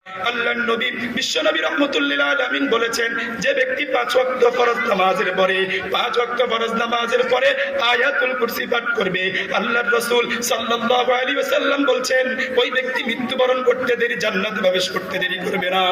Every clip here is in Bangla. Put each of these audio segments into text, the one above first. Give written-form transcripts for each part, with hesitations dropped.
আল্লাহর নবী বিশ্বনবী রাহমাতুল লিল আলামিন বলেছেন, যে ব্যক্তি 5 ওয়াক্ত ফরজ নামাজের পরে 5 ওয়াক্ত ফরজ নামাজের পরে আয়াতুল কুরসি পাঠ করবে, আল্লাহর রাসূল সাল্লাল্লাহু আলাইহি ওয়াসাল্লাম বলছেন ওই ব্যক্তি মৃত্যুবরণ করতে দেরি জান্নাতে প্রবেশ করতে দেরি করবে না।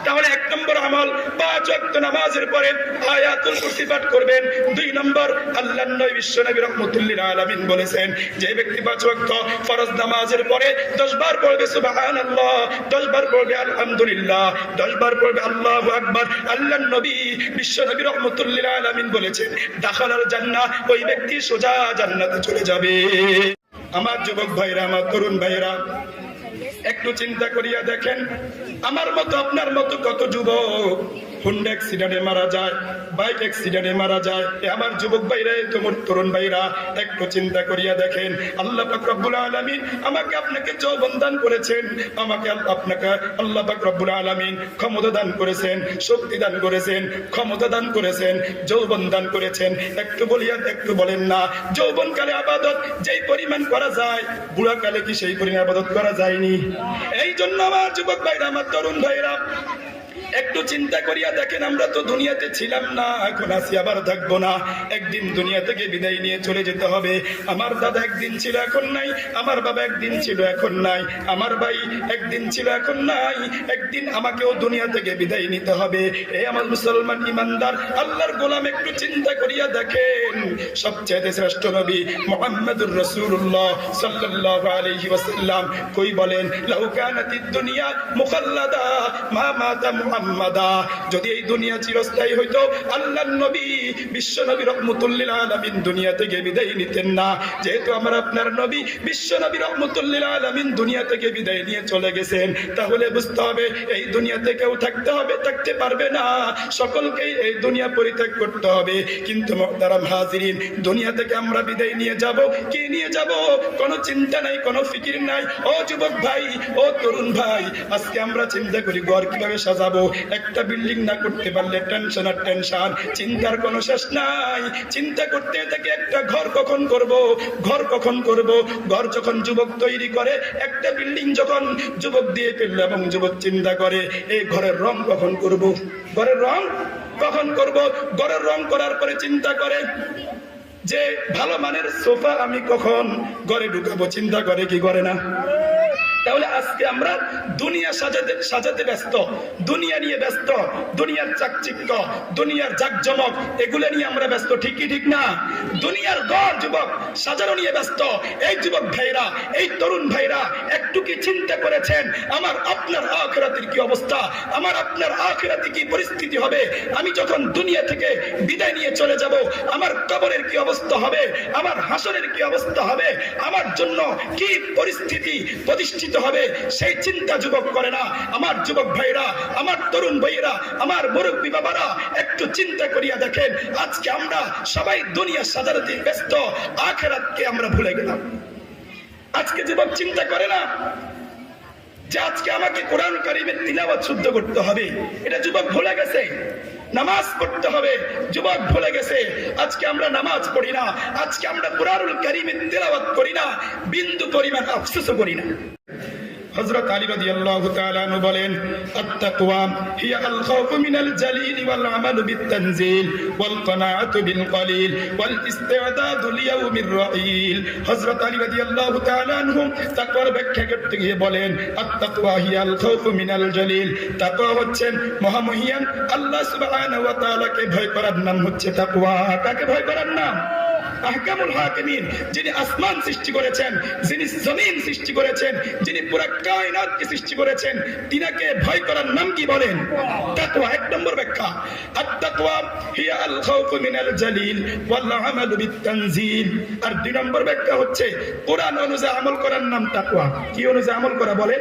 তাহলে 1 নম্বর আমল 5 ওয়াক্ত নামাজের পরে আয়াতুল কুরসি পাঠ করবেন। 2 নম্বর আল্লাহর নবী বিশ্বনবী রাহমাতুল লিল আলামিন বলেছেন, যে ব্যক্তি 5 ওয়াক্ত ফরজ নামাজের পরে 10 বার পড়বে সুবহানাল্লাহ, 10 বার পড়বে আলহামদুলিল্লাহ, 10 বার পড়বে আল্লাহু আকবার, আল্লাহর নবী বিশ্বনবী রাহমাতুল লিল আলামিন বলেছেন দাখালাল জান্নাহ, ওই ব্যক্তি সোজা জান্নাতে চলে যাবে। আমার যুবক ভাইরা, আমার তরুণ ভাইরা, একটু চিন্তা করিয়া দেখেন, আমার মতো আপনার মতো কত যুবক হুন্ডা অ্যাক্সিডেন্টে মারা যায়, বাইক অ্যাক্সিডেন্টে মারা যায়। আমার যুবক ভাইরা, তোমার তরুণ ভাইরা, একটু চিন্তা করিয়া দেখেন, আল্লাহ পাক রব্বুল আলামিন আমাকে আপনাকে যৌবন দান করেছেন, আমাকে আপনাকে আল্লাহ পাক রব্বুল আলামিন ক্ষমতা দান করেছেন, শক্তি দান করেছেন, ক্ষমতা দান করেছেন, যৌবন দান করেছেন। একটু বলিয়া একটু বলেন না, যৌবনকালে আবাদত যেই পরিমাণ করা যায়, বুড়াকালে কি সেই পরিমাণ আবাদত করা যায়নি? এই জন্য আমার যুবক ভাইরা, আমার তরুণ ভাইরা, একটু চিন্তা করিয়া দেখেন, আমরা তো দুনিয়াতে ছিলাম না, এখন আছি, আবার থাকবো না। একদিন দুনিয়া থেকে বিদায় নিয়ে চলে যেতে হবে। আমার দাদা একদিন ছিল, এখন নাই। আমার বাবা একদিন ছিল, এখন নাই। আমার ভাই একদিন ছিল, এখন নাই। একদিন আমাকেও দুনিয়া থেকে বিদায় নিতে হবে। এই আমার মুসলমান ইমানদার আল্লাহর গোলাম, একটু চিন্তা করিয়া দেখেন, সবচেয়ে শ্রেষ্ঠ নবী মুহাম্মদুর রাসূলুল্লাহ সাল্লাল্লাহু আলাইহি ওয়াসাল্লাম কই বলেন, লাউ কানাতিদ দুনিয়া মুখাল্লাদা মা মাতা মুহাম্মাদা, যদি এই দুনিয়া চিরস্থায়ী হইতো, আল্লাহর নবী বিশ্ব নবী রাহমাতুল লিল আলামিন দুনিয়া থেকে বিদায় নিতেন না। যেহেতু আমার আপনার নবী বিশ্ব নবী রাহমাতুল লিল আলামিন দুনিয়া থেকে বিদায় নিয়ে চলে গেছেন, তাহলে বুঝতে হবে এই দুনিয়াতে কেউ থাকতে পারবে না, সকলকেই এই দুনিয়া পরিত্যাগ করতে হবে। কিন্তু মুহতারাম হাজিরিন, দুনিয়া থেকে আমরা বিদায় নিয়ে যাব, কি নিয়ে যাব? কোনো চিন্তা নাই, কোনো ফিকির নাই। ও যুবক ভাই, ও তরুণ ভাই, আজকে আমরা চিন্তা করি ঘর কিভাবে সাজাবো। একটা বিল্ডিং না করতে পারলে টেনশন আর টেনশন, চিন্তার কোনো শেষ নাই। চিন্তা করতে থাকে একটা ঘর কখন করব, ঘর কখন করব। ঘর যখন যুবক তৈরি করে, একটা বিল্ডিং যখন যুবক দিয়ে ফেললো এবং যুবক চিন্তা করে এই ঘরের রং কখন করব, ঘরের রং কখন করব। ঘরের রং করার পরে চিন্তা করে যে ভালো মানের সোফা আমি কখন ঘরে ঢুকাবো, চিন্তা করে কি করে না? তাহলে আজকে আমরা দুনিয়া সাজাতে ব্যস্ত, দুনিয়া নিয়ে ব্যস্ত, দুনিয়ার চাকচিক্য, দুনিয়ার জাকজমক, এগুলো নিয়ে আমরা ব্যস্ত, ঠিক কি ঠিক না? দুনিয়ার ঘর যুবক সাজানো নিয়ে ব্যস্ত। এই যুবক ভাইরা, এই তরুণ ভাইরা, একটু কি চিন্তা করেছেন আমার আপনার আখিরাতের কি অবস্থা? আমার আপনার আখিরাতে কি পরিস্থিতি হবে? আমি যখন দুনিয়া থেকে বিদায় নিয়ে চলে যাব, আমার কবরের কি অবস্থা হবে? আমার হাসরের কি অবস্থা হবে? আমার জন্য কি পরিস্থিতি প্রতিষ্ঠিত হবে? সেই চিন্তা যুবক করে না। আমার যুবক ভাইরা, আমার তরুণ ভাইরা, আমার মুরব্বী বাবারা, একটু চিন্তা করিয়া দেখেন, আজকে আমরা সবাই দুনিয়া সাজাতে ব্যস্ত, আখিরাতকে আমরা ভুলে গেলাম। আজকে যুবক চিন্তা করে না যে আজকে আমাকে কোরআন কারীমের তিলাওয়াত শুদ্ধ করতে হবে, এটা যুবক ভুলে গেছে। নামাজ পড়তে হবে, যুবক ভুলে গেছে। আজকে আমরা নামাজ পড়ি না, আজকে আমরা কোরআনুল কারীমের তিলাওয়াত করি না, বিন্দু পরিমাণ আফসোসও করি না। হযরত আলী রাদিয়াল্লাহু তাআলা আনহু বলেন, আত-তাকওয়া হিয়া আল-খাউফু মিনাল জালিল ওয়াল আমালু বিত-তানজিল ওয়াল কানাআতু বিল কলিল ওয়াল ইসতি'দাদু লিয়াউমির রাহিল। হযরত আলী রাদিয়াল্লাহু তাআলা আনহু তাকওয়ার ব্যাখ্যা করতে গিয়ে বলেন, আত-তাকওয়া হিয়া আল-খাউফু মিনাল জালিল, তাকওয়া হচ্ছে মহামহিয়ান আল্লাহ সুবহানাহু ওয়া তাআলাকে ভয় করার নাম হচ্ছে তাকওয়া। কাকে ভয় করার নাম? আহকামুল হাকিমিন, যিনি আসমান সৃষ্টি করেছেন, যিনি জমিন সৃষ্টি করেছেন, যিনি পুরো কায়নাতকে সৃষ্টি করেছেন, তিনাকে ভয় করার নাম কি বলেন? তাকওয়া। এক নম্বর ব্যাখ্যা, আত-তাকওয়া হিয়া আল খাউফু মিনাল জালিল ওয়াল আমালু বিত-তানজিল। আর দুই নম্বর ব্যাখ্যা হচ্ছে কোরআন অনুযায়ী আমল করার নাম তাকওয়া। কি অনুযায়ী আমল করা বলে?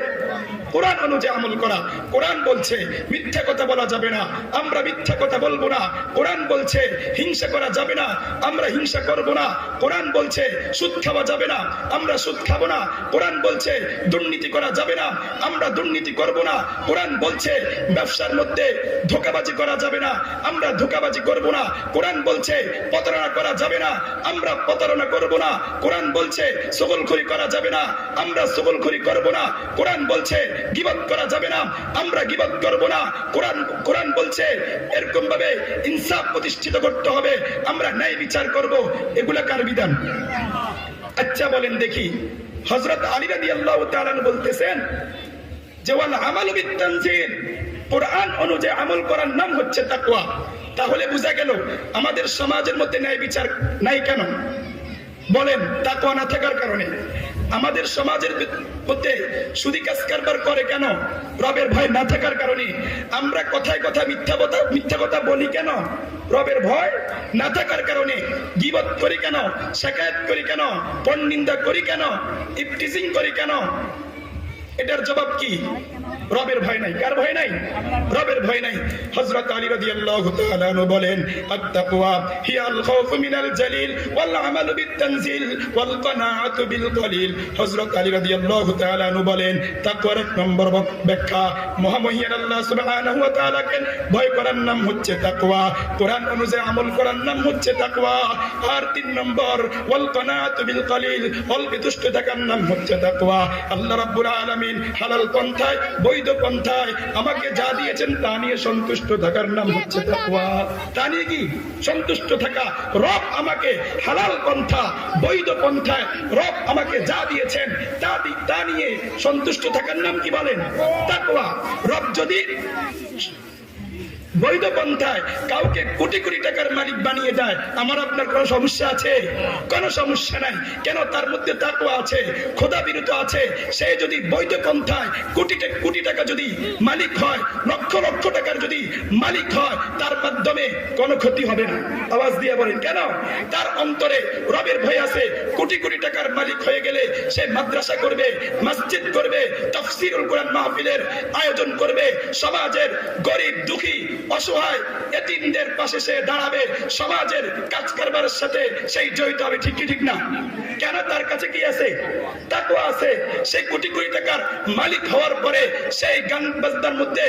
কোরআন অনুযায়ী আমল করা। কোরআন বলছে মিথ্যা কথা বলা যাবে না, আমরা মিথ্যা কথা বলবো না। কোরআন বলছে হিংসা করা যাবে না, আমরা হিংসা করব খাবো না, কোরআন বলছে সুদ খাওয়া যাবে না, আমরা সুদ খাবো না। কোরআন বলছে দুর্নীতি করা যাবে না, আমরা দুর্নীতি করব না। কোরআন বলছে ব্যবসার মধ্যে ধোঁকাবাজি করা যাবে না, আমরা ধোঁকাবাজি করব না। কোরআন বলছে প্রতারণা করা যাবে না, আমরা প্রতারণা করব না। কোরআন বলছে চগলখড়ি করা যাবে না, আমরা চগলখড়ি করব না। কোরআন বলছে গীবত করা যাবে না, আমরা গীবত করব না। কোরআন বলছে এরকম ভাবে ইনসাফ প্রতিষ্ঠিত করতে হবে, আমরা ন্যায় বিচার করব। এগুলা কার বিধান? আচ্ছা বলেন দেখি, হযরত আলী রাদিয়াল্লাহু তাআলা বলতেছেন যে ওয়াল আমালু বিত-তানজিল, কোরআন অনুযায়ী আমল করার নাম হচ্ছে তাকওয়া। তাহলে বোঝা গেল আমাদের সমাজের মধ্যে ন্যায় বিচার নাই কেন? বলেন, তাকওয়া না থাকার কারণে। আমাদের সমাজের মধ্যে সুদি কাজ কারবার করে কেন? রবের ভয় না থাকার কারণে। আমরা কথায় কথা মিথ্যা কথা বলি কেন? রবের ভয় না থাকার কারণে। গীবত করি কেন? শিকায়ত করি কেন? পরনিন্দা করি কেন? ইফটিজিং করি কেন? এটার জবাব কি? রবের ভয় নাই। কার ভয় নাই? রবের ভয় নাই। হযরত আলী রাদিয়াল্লাহু তাআলা আনহু বলেন, আত-তাকওয়া হিয়াল খাউফু মিনাল জালিল ওয়াল আমালু বিত-তানজিল ওয়াল কানাআতু বিল কলিল। হযরত আলী রাদিয়াল্লাহু তাআলা আনহু বলেন, তাকওয়ার এক নম্বর ব্যাখ্যা, মহামহিয়ান আল্লাহ সুবহানাহু ওয়া তাআলাকে ভয় করার নাম হচ্ছে তাকওয়া, কোরআন অনুযায়ী আমল করার নাম হচ্ছে তাকওয়া। আর 3 নম্বর, ওয়াল কানাআতু বিল কলিল, অল্পে তুষ্ট থাকার নাম হচ্ছে তাকওয়া। আল্লাহ রাব্বুল আলামিন হালাল পন্থায়, বৈধ পন্থায় আমাকে যা দিয়েছেন তা নিয়ে সন্তুষ্ট থাকার নাম হচ্ছে তাকওয়া। তা নিয়ে কি সন্তুষ্ট থাকা? রব আমাকে হালাল পন্থা, বৈধ পন্থায় রব আমাকে যা দিয়েছেন তা নিয়ে সন্তুষ্ট থাকার নাম কি বলেন? তাকওয়া। রব যদি বৈধ পন্থায় কাউকে কোটি কোটি টাকার মালিক বানিয়ে দেয়, আমার আপনার কোনো সমস্যা আছে? কোনো সমস্যা নাই। কেন? তার মধ্যে তাকওয়া আছে, খোদা বিরত আছে। সে যদি বৈধ পন্থায় কোটি টাকা যদি মালিক হয়, লক্ষ লক্ষ টাকার যদি মালিক হয়, তার মাধ্যমে কোনো ক্ষতি হবে না। আওয়াজ দিয়ে বলেন কেন? তার অন্তরে রবের ভয় আছে। কোটি কোটি টাকার মালিক হয়ে গেলে সে মাদ্রাসা করবে, মসজিদ করবে, তাফসীরুল কোরআন মাহফিলের আয়োজন করবে, সমাজের গরিব দুঃখী অসহায় এতিমদের পাশে সে দাঁড়াবে, সমাজের কাজ কারবারের সাথে সেই জড়িত হবে। ঠিক কি ঠিক না? কেন? তার কাছে কি আছে? তাকওয়া আছে। সে কোটি কোটি টাকার মালিক হওয়ার পরে সেই গান বাজনার মধ্যে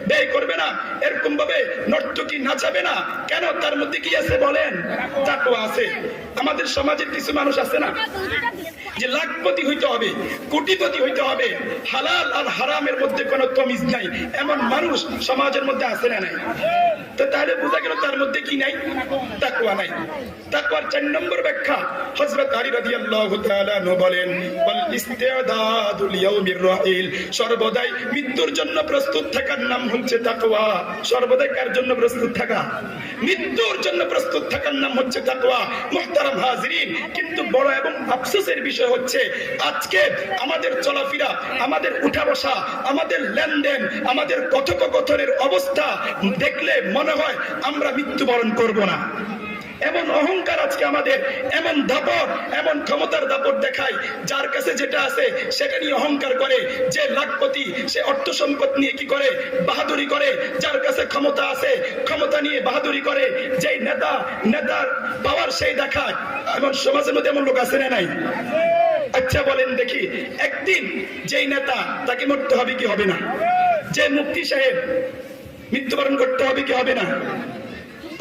ব্যয় করবে না, এরকম ভাবে নর্তকী নাচাবে না। কেন? তার মধ্যে কি আছে বলেন? তাকওয়া আছে। আমাদের সমাজের কিছু মানুষ আছে না যে লাখপতি হইতে হবে, কোটিপতি হইতে হবে, হালাল আর হারামের মধ্যে কোনো তমিজ নাই, এমন মানুষ সমাজের মধ্যে আছে না নাই? তো তাহলে বোঝা গেল তার মধ্যে কি নাই? তাকওয়া নাই। তাকওয়ার 4 নম্বর ব্যাখ্যা, হযরত আলী রাদিয়াল্লাহু তাআলা আনহু বলেন, ওয়াল ইস্তিদাদু লিয়াউমির রাহিল, সর্বদাই মৃত্যুর জন্য প্রস্তুত থাকার নাম হচ্ছে তাকওয়া। সর্বদাই কার জন্য প্রস্তুত থাকা? মৃত্যুর জন্য প্রস্তুত থাকার নাম হচ্ছে তাকওয়া। মুহতারাম হাজিরিন, কিন্তু বড় এবং আফসোসের বিষয় হচ্ছে আজকে আমাদের চলাফেরা, আমাদের উঠা বসা, আমাদের লেনদেন, আমাদের কথোপকথনের অবস্থা দেখলে মনে হয় আমরা মৃত্যুবরণ করব না। এমন অহংকার আজকে আমাদের, এমন দাপট, এমন ক্ষমতার দাপট দেখায়, যার কাছে যেটা আছে সেটা নিয়ে অহংকার করে। যে লাখপতি, সে অর্থ সম্পদ নিয়ে কি করে? বাহাদুরি করে। যার কাছে ক্ষমতা আছে, ক্ষমতা নিয়ে বাহাদুরি করে। যেই নেতার পাওয়ার সেই দেখায়। এমন সমাজের মধ্যে এমন লোক আছে না নাই? আচ্ছা বলেন দেখি, একদিন যেই নেতা, তাকে মরতে হবে কি হবে না? যে মুফতি সাহেব, মৃত্যুবরণ করতে হবে কি হবে না?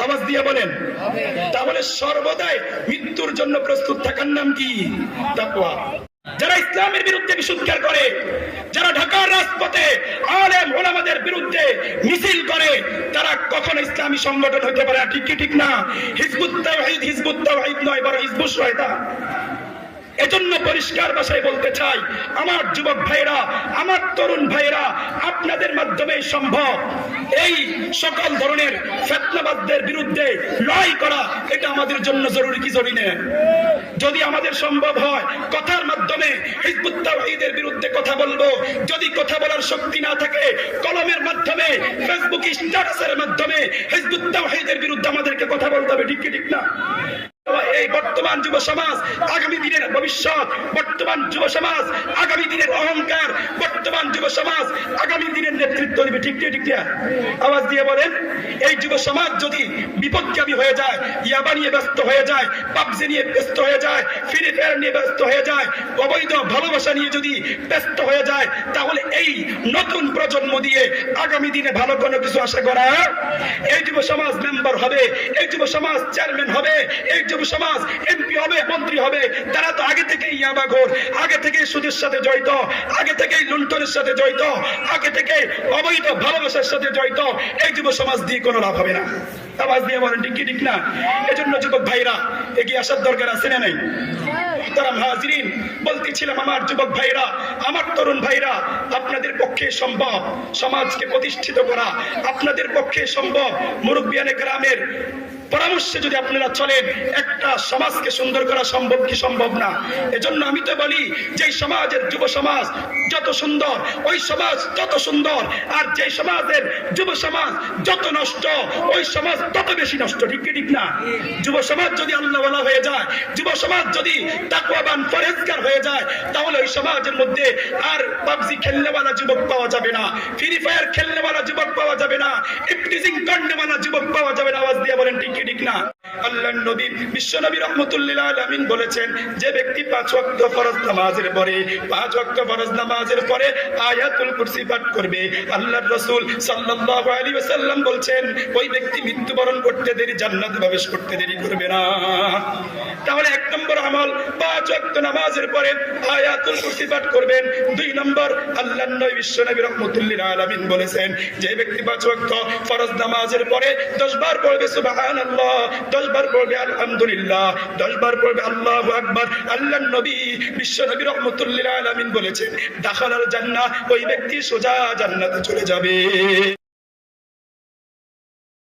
আওয়াজ দিয়ে বলেন। তাহলে সর্বদাই মৃত্যুর জন্য প্রস্তুত থাকার নাম কি? তাকওয়া। যারা ইসলামের বিরুদ্ধে বিশুদ্ধার করে, যারা ঢাকার রাজপথে আলেম ওলামাদের বিরুদ্ধে মিছিল করে, তারা কখনো ইসলামী সংগঠন হতে পারে না। ঠিক কি ঠিক না? হিজবুত তাওহীদ নয়, বরং হিজবুস শয়তান। এজন্য পরিষ্কার ভাষায় বলতে চাই, আমার যুবক ভাইরা, আমার তরুণ ভাইরা, আপনাদের মাধ্যমে সম্ভব এই সকল ধরনের ফিতনাবাদদের বিরুদ্ধে লড়াই করা। এটা আমাদের জন্য জরুরি কি জরুরি না? যদি আমাদের সম্ভব হয়, কথার মাধ্যমে হিজবুত তাওহীদের বিরুদ্ধে কথা বলবো। যদি কথা বলার শক্তি না থাকে, কলমের মাধ্যমে, ফেসবুক স্ট্যাটাসের মাধ্যমে হিজবুত তাওহীদের বিরুদ্ধে আমাদেরকে কথা বলতে হবে। ঠিক কি ঠিক না? এই বর্তমান যুব সমাজ আগামী দিনের ভবিষ্যৎ, বর্তমান যুব সমাজ আগামী দিনের অহংকার, বর্তমান যুব সমাজ আগামী দিনের নেতৃত্ব দিবে। ঠিক না? আওয়াজ দিয়ে বলেন। এই যুব সমাজ যদি বিপদগামী হয়ে যায়, ইয়াবা নিয়ে ব্যস্ত হয়ে যায়, পাবজি নিয়ে ব্যস্ত হয়ে যায়, ফ্রি ফায়ার নিয়ে ব্যস্ত হয়ে যায়, অবৈধ ভালোবাসা নিয়ে যদি ব্যস্ত হয়ে যায়, তাহলে এই নতুন প্রজন্ম দিয়ে আগামী দিনে ভালো কোনো কিছু আশা করা। এই যুব সমাজ মেম্বার হবে, এই যুব সমাজ চেয়ারম্যান হবে, এই যুব সমাজ এমপি হবে, মন্ত্রী হবে, তারা তো আগে থেকেই ইয়াবাঘোর, আগে থেকেই সুদের সাথে জড়িত, আগে থেকেই লুণ্ঠনের সাথে জড়িত, আগে থেকে অবৈধ ভালোবাসার সাথে জড়িত। এই যুব সমাজ দিয়ে কোনো লাভ হবে না। আওয়াজ দিয়ে বলেন ঠিক না? এজন্য যুবক ভাইরা এগিয়ে আসার দরকার আছে না নাই? মুহতারাম হাজিরিন, বলতেছিলাম আমার যুবক ভাইরা, আমার তরুণ ভাইরা, আপনাদের পক্ষে সম্ভব সমাজকে প্রতিষ্ঠিত করা, আপনাদের পক্ষে সম্ভব মুরব্বিয়ানে গ্রামের পরামর্শে যদি আপনারা চলেন, একটা সমাজকে সুন্দর করা সম্ভব কি সম্ভব না? এজন্য আমি তো বলি, যে সমাজের যুব সমাজ যত সুন্দর, ওই সমাজ তত সুন্দর, আর যে সমাজের যুব সমাজ যত নষ্ট, ওই সমাজ তত বেশি নষ্ট। ঠিক না? যুব সমাজ যদি আল্লাহওয়ালা হয়ে যায়, যুব সমাজ যদি তাকওয়াবান পরহেজগার হয়ে যায়, তাহলে ওই সমাজের মধ্যে আর পাবজি খেলনেওয়ালা যুবক পাওয়া যাবে না, ফ্রি ফায়ার খেলনেওয়ালা যুবক পাওয়া যাবে না, ইফটিজিং করনেওয়ালা যুবক পাওয়া যাবে না। আওয়াজ দিয়ে বলেন ঠিক না? আল্লাহর নবী বিশ্ব নবী রাহমাতুল্লিল আলামিন বলেছেন, যে ব্যক্তি 5 ওয়াক্ত ফরজ নামাজের পরে 5 ওয়াক্ত ফরজ নামাজের পরে আয়াতুল কুরসি পাঠ করবে, আল্লাহর রাসূল সাল্লাল্লাহু আলাইহি ওয়াসাল্লাম বলছেন, ওই ব্যক্তি মৃত্যুবরণ করতে দেরি, জান্নাতে প্রবেশ করতে দেরি করবে না। তাহলে 1 নম্বর আমল 5 ওয়াক্ত নামাজের পরে আয়াতুল কুরসি পাঠ করবেন। 2 নম্বর, আল্লাহর নবী বিশ্ব নবী রাহমাতুল্লিল আলামিন বলেছেন, যে ব্যক্তি 5 ওয়াক্ত ফরজ নামাজের পরে 10 বার পড়বে সুবহানাল্লাহ, 10 বার পড়বে আলহামদুলিল্লাহ, 10 বার পড়বে আল্লাহু আকবার, আল্লাহর নবী বিশ্ব নবী রাহমাতুল্লিল আলামিন বলেছেন, দাখালাল জান্নাহ, ওই ব্যক্তি সোজা জান্নাতে চলে যাবে।